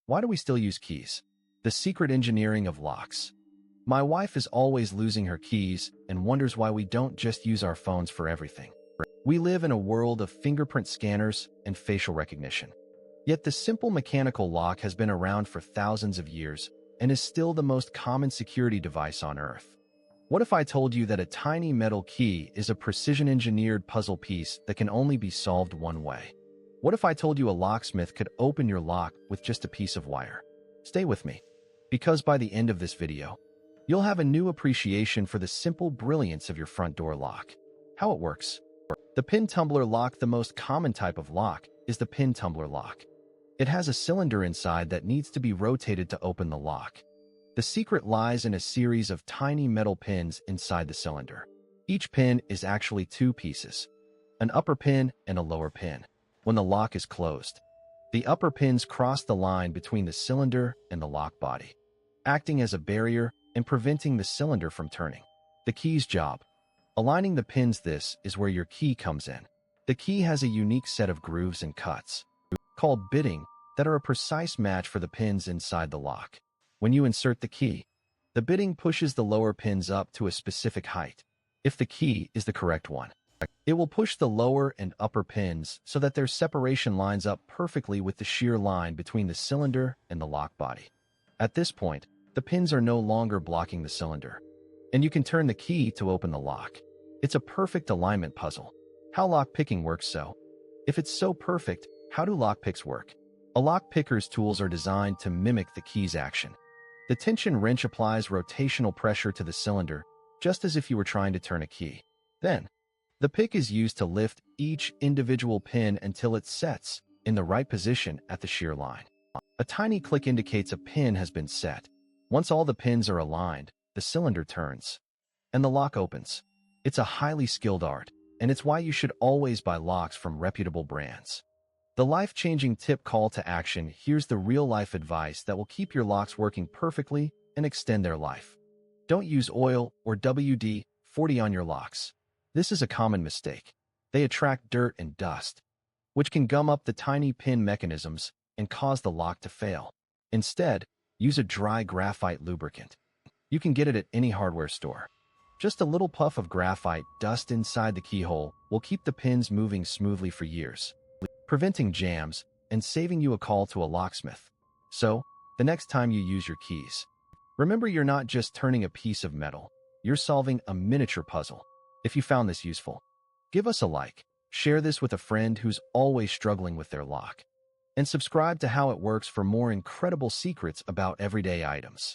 Why do we still use keys? The secret engineering of locks. My wife is always losing her keys and wonders why we don't just use our phones for everything. We live in a world of fingerprint scanners and facial recognition. Yet the simple mechanical lock has been around for thousands of years and is still the most common security device on Earth. What if I told you that a tiny metal key is a precision-engineered puzzle piece that can only be solved one way? What if I told you a locksmith could open your lock with just a piece of wire? Stay with me, because by the end of this video, you'll have a new appreciation for the simple brilliance of your front door lock. How it works. The pin tumbler lock. The most common type of lock is the pin tumbler lock. It has a cylinder inside that needs to be rotated to open the lock. The secret lies in a series of tiny metal pins inside the cylinder. Each pin is actually two pieces, an upper pin and a lower pin. When the lock is closed, the upper pins cross the line between the cylinder and the lock body, acting as a barrier and preventing the cylinder from turning. The key's job. Aligning the pins. This is where your key comes in. The key has a unique set of grooves and cuts, called bitting, that are a precise match for the pins inside the lock. When you insert the key, the bitting pushes the lower pins up to a specific height. If the key is the correct one, it will push the lower and upper pins so that their separation lines up perfectly with the shear line between the cylinder and the lock body. At this point, the pins are no longer blocking the cylinder, and you can turn the key to open the lock. It's a perfect alignment puzzle. How lock picking works. So, if it's so perfect, how do lock picks work? A lock picker's tools are designed to mimic the key's action. The tension wrench applies rotational pressure to the cylinder, just as if you were trying to turn a key. Then, the pick is used to lift each individual pin until it sets in the right position at the shear line. A tiny click indicates a pin has been set. Once all the pins are aligned, the cylinder turns, and the lock opens. It's a highly skilled art, and it's why you should always buy locks from reputable brands. The life-changing tip. Call to action. Here's the real-life advice that will keep your locks working perfectly and extend their life. Don't use oil or WD-40 on your locks. This is a common mistake. They attract dirt and dust, which can gum up the tiny pin mechanisms and cause the lock to fail. Instead, use a dry graphite lubricant. You can get it at any hardware store. Just a little puff of graphite dust inside the keyhole will keep the pins moving smoothly for years, preventing jams and saving you a call to a locksmith. So, the next time you use your keys, remember you're not just turning a piece of metal, you're solving a miniature puzzle. If you found this useful, give us a like, share this with a friend who's always struggling with their lock, and subscribe to How It Works for more incredible secrets about everyday items.